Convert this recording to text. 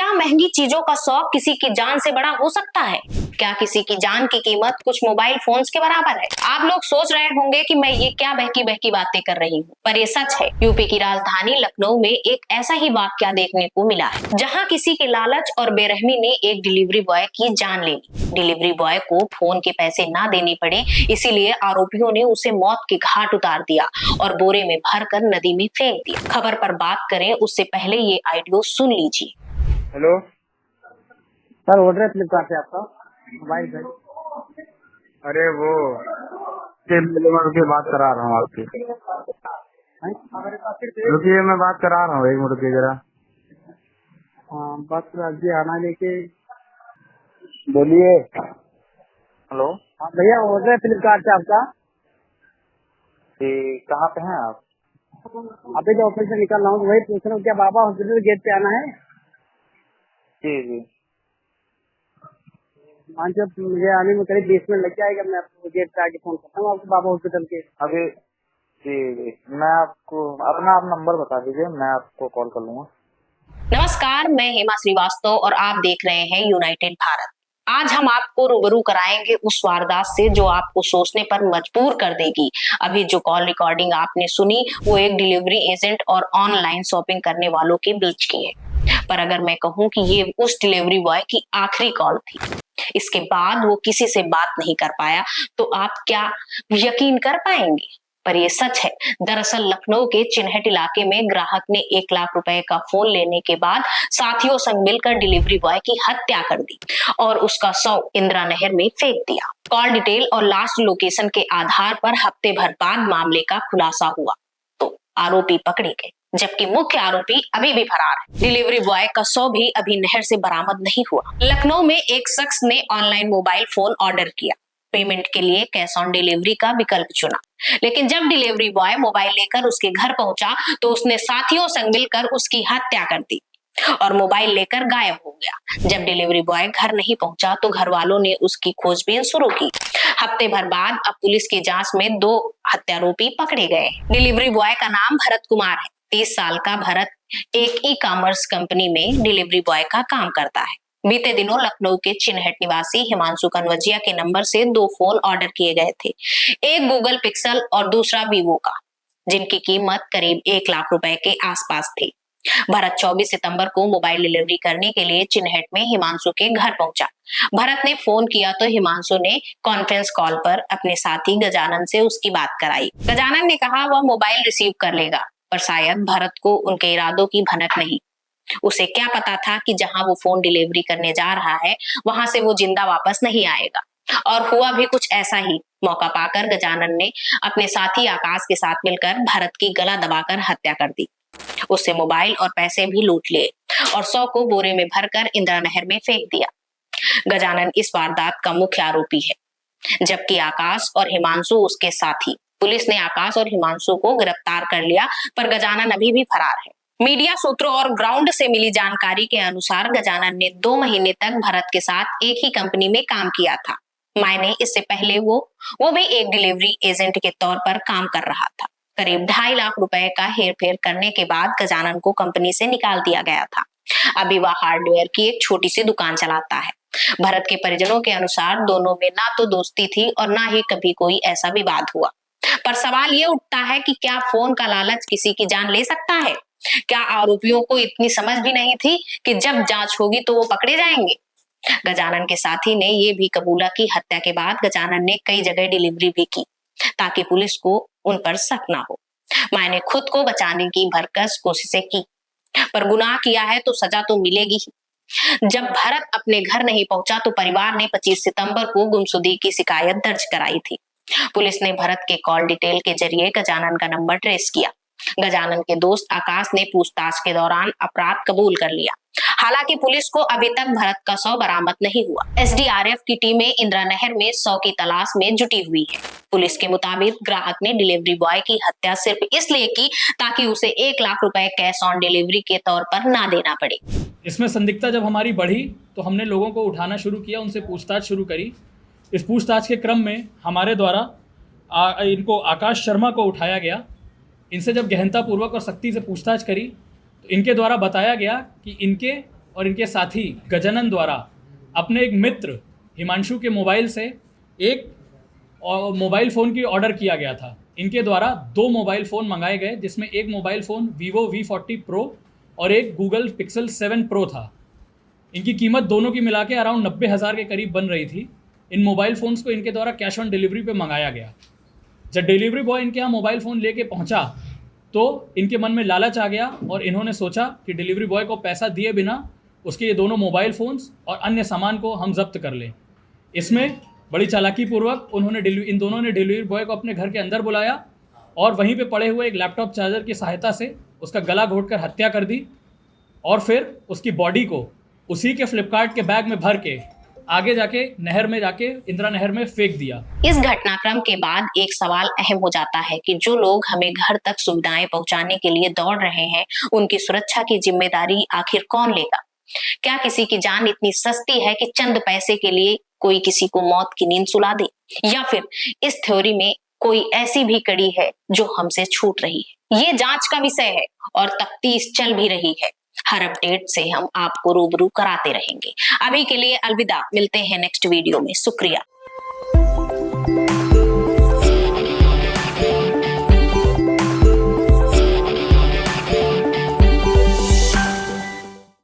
क्या महंगी चीजों का शौक किसी की जान से बड़ा हो सकता है? क्या किसी की जान की कीमत कुछ मोबाइल फोन्स के बराबर है? आप लोग सोच रहे होंगे कि मैं ये क्या बहकी बहकी बातें कर रही हूँ, पर ये सच है। यूपी की राजधानी लखनऊ में एक ऐसा ही वाकया देखने को मिला है, जहाँ किसी के लालच और बेरहमी ने एक डिलीवरी बॉय की जान ले ली। डिलीवरी बॉय को फोन के पैसे ना देने पड़े, इसीलिए आरोपियों ने उसे मौत के घाट उतार दिया और बोरे में भरकर नदी में फेंक दिया। खबर पर बात करें उससे पहले ये ऑडियो सुन लीजिए। हेलो सर, ऑर्डर है फ्लिपकार्ट से आपका मोबाइल पे। अरे वो रुकिए बात करा रहा हूँ आपकी। रुकिए मैं बात करा रहा हूँ, एक मिनट रुकिए जरा। हाँ, बस जी आना लेके बोलिए। हेलो हाँ भैया, ऑर्डर है फ्लिपकार्ट से आपका। कहाँ पे हैं आप? अभी तो ऑफिस से निकल रहा हूँ, वही पूछ रहा हूँ क्या बाबा हॉस्पिटल गेट पे आना है? जी जी मान जब मुझे आने में करीब 20 मिनट लग जाएगा। मैं आपको गेट पे आके फोन करता हूँ आपको बाबा हॉस्पिटल के। अभी जी जी मैं आपको अपना आप नंबर बता दीजिए, मैं आपको कॉल कर लूंगा। नमस्कार, मैं हेमा श्रीवास्तव और आप देख रहे हैं यूनाइटेड भारत। आज हम आपको रूबरू कराएंगे उस वारदात से जो आपको सोचने पर मजबूर कर देगी। अभी जो कॉल रिकॉर्डिंग आपने सुनी वो एक डिलीवरी एजेंट और ऑनलाइन शॉपिंग करने वालों के बीच की है, पर अगर मैं कहूँ कि ये उस डिलीवरी बॉय की आखिरी कॉल थी, इसके बाद वो किसी से बात नहीं कर पाया, तो आप क्या यकीन कर पाएंगे? पर ये सच है। दरअसल लखनऊ के चिन्हट इलाके में ग्राहक ने 1 लाख रुपए का फोन लेने के बाद साथियों संग मिलकर डिलीवरी बॉय की हत्या कर दी और उसका शव इंदिरा नहर में फेंक दिया। कॉल डिटेल और लास्ट लोकेशन के आधार पर हफ्ते भर बाद मामले का खुलासा हुआ तो आरोपी पकड़े गए, जबकि मुख्य आरोपी अभी भी फरार है। डिलीवरी बॉय का शव भी अभी नहर से बरामद नहीं हुआ। लखनऊ में एक शख्स ने ऑनलाइन मोबाइल फोन ऑर्डर किया, पेमेंट के लिए कैश ऑन डिलीवरी का विकल्प चुना, लेकिन जब डिलीवरी बॉय मोबाइल लेकर उसके घर पहुंचा तो उसने साथियों संग मिलकर उसकी हत्या कर दी और मोबाइल लेकर गायब हो गया। जब डिलीवरी बॉय घर नहीं पहुंचा तो घर वालों ने उसकी खोजबीन शुरू की। हफ्ते भर बाद अब पुलिस की जांच में 2 हत्यारोपी पकड़े गए। डिलीवरी बॉय का नाम भरत कुमार है। 30 साल का भरत एक ई कॉमर्स कंपनी में डिलीवरी बॉय का काम करता है। बीते दिनों लखनऊ के चिन्हट निवासी हिमांशु कनवजिया के नंबर से 2 फोन ऑर्डर किए गए थे, एक गूगल पिक्सल और दूसरा वीवो का, जिनकी कीमत करीब 1 लाख रुपए के आसपास थी। भरत 24 सितंबर को मोबाइल डिलीवरी करने के लिए चिन्हट में हिमांशु के घर पहुंचा। भरत ने फोन किया तो हिमांशु ने कॉन्फ्रेंस कॉल पर अपने साथी गजानन से उसकी बात कराई। गजानन ने कहा वह मोबाइल रिसीव कर लेगा, पर शायद भरत को उनके इरादों की भनक नहीं। उसे क्या पता था कि जहां वो फोन डिलीवरी करने जा रहा है वहां से वो जिंदा वापस नहीं आएगा। और हुआ भी कुछ ऐसा ही। मौका पाकर गजानन ने अपने साथी आकाश के साथ मिलकर भरत की गला दबाकर हत्या कर दी, उससे मोबाइल और पैसे भी लूट लिए और 100 को बोरे में भरकर इंदिरा नहर में फेंक दिया। गजानन इस वारदात का मुख्य आरोपी है, जबकि आकाश और हिमांशु उसके साथी। पुलिस ने आकाश और हिमांशु को गिरफ्तार कर लिया, पर गजानन अभी भी फरार है। मीडिया सूत्रों और ग्राउंड से मिली जानकारी के अनुसार गजानन ने 2 महीने तक भरत के साथ एक ही कंपनी में काम किया था। मायने इससे पहले वो भी एक डिलीवरी एजेंट के तौर पर काम कर रहा था। करीब 2.5 लाख रुपए का हेरफेर करने के बाद गजानन को कंपनी से निकाल दिया गया था। अभी वह हार्डवेयर की एक छोटी सी दुकान चलाता है। भरत के परिजनों के अनुसार दोनों में ना तो दोस्ती थी और ना ही कभी कोई ऐसा विवाद हुआ। पर सवाल ये उठता है कि क्या फोन का लालच किसी की जान ले सकता है? क्या आरोपियों को इतनी समझ भी नहीं थी कि जब जांच होगी तो वो पकड़े जाएंगे? गजानन के साथी ने ये भी कबूला कि हत्या के बाद गजानन ने कई जगह डिलीवरी भी की ताकि पुलिस को उन पर शक ना हो। मैंने खुद को बचाने की भरकस कोशिशें की, पर गुनाह किया है तो सजा तो मिलेगी ही। जब भरत अपने घर नहीं पहुंचा तो परिवार ने 25 सितंबर को गुमशुदगी की शिकायत दर्ज कराई थी। पुलिस ने भरत के कॉल डिटेल के जरिए गजानन का नंबर ट्रेस किया। गजानन के दोस्त आकाश ने पूछताछ के दौरान अपराध कबूल कर लिया। हालांकि पुलिस को अभी तक भरत का शव बरामद नहीं हुआ। एसडीआरएफ की टीमें इंदिरा नहर में शव की तलाश में जुटी हुई है। पुलिस के मुताबिक ग्राहक ने डिलीवरी बॉय की हत्या सिर्फ इसलिए की ताकि उसे 1 लाख रुपए कैश ऑन डिलीवरी के तौर पर ना देना पड़े। इसमें संदिग्धता जब हमारी बढ़ी तो हमने लोगों को उठाना शुरू किया, उनसे पूछताछ शुरू करी। इस पूछताछ के क्रम में हमारे द्वारा इनको आकाश शर्मा को उठाया गया। इनसे जब गहनतापूर्वक और सख्ती से पूछताछ करी तो इनके द्वारा बताया गया कि इनके और इनके साथी गजानन द्वारा अपने एक मित्र हिमांशु के मोबाइल से एक मोबाइल फ़ोन की ऑर्डर किया गया था। इनके द्वारा 2 मोबाइल फ़ोन मंगाए गए, जिसमें एक mobile phone Vivo V40 Pro और एक Google Pixel 7 Pro था। इनकी कीमत दोनों की मिला के अराउंड 90,000 के करीब बन रही थी। इन मोबाइल फ़ोन्स को इनके द्वारा कैश ऑन डिलीवरी पे मंगाया गया। जब डिलीवरी बॉय इनके यहाँ मोबाइल फ़ोन लेके पहुँचा तो इनके मन में लालच आ गया और इन्होंने सोचा कि डिलीवरी बॉय को पैसा दिए बिना उसके ये दोनों मोबाइल फ़ोन्स और अन्य सामान को हम जब्त कर लें। इसमें बड़ी चालाकी पूर्वक इन दोनों ने डिलीवरी बॉय को अपने घर के अंदर बुलाया और वहीं पे पड़े हुए एक लैपटॉप चार्जर की सहायता से उसका गला घोंटकर हत्या कर दी और फिर उसकी बॉडी को उसी के फ्लिपकार्ट के बैग में भर के आगे जाके नहर में जाके इंदिरा नहर में फेंक दिया। इस घटनाक्रम के बाद एक सवाल अहम हो जाता है कि जो लोग हमें घर तक सुविधाएं पहुंचाने के लिए दौड़ रहे हैं, उनकी सुरक्षा की जिम्मेदारी आखिर कौन लेगा? क्या किसी की जान इतनी सस्ती है कि चंद पैसे के लिए कोई किसी को मौत की नींद सुला दे? या फिर इस थ्योरी में कोई ऐसी भी कड़ी है जो हमसे छूट रही है? ये जांच का विषय है और तफ्तीश चल भी रही है। हर अपडेट से हम आपको रूबरू कराते रहेंगे। अभी के लिए अलविदा, मिलते हैं नेक्स्ट वीडियो में। शुक्रिया।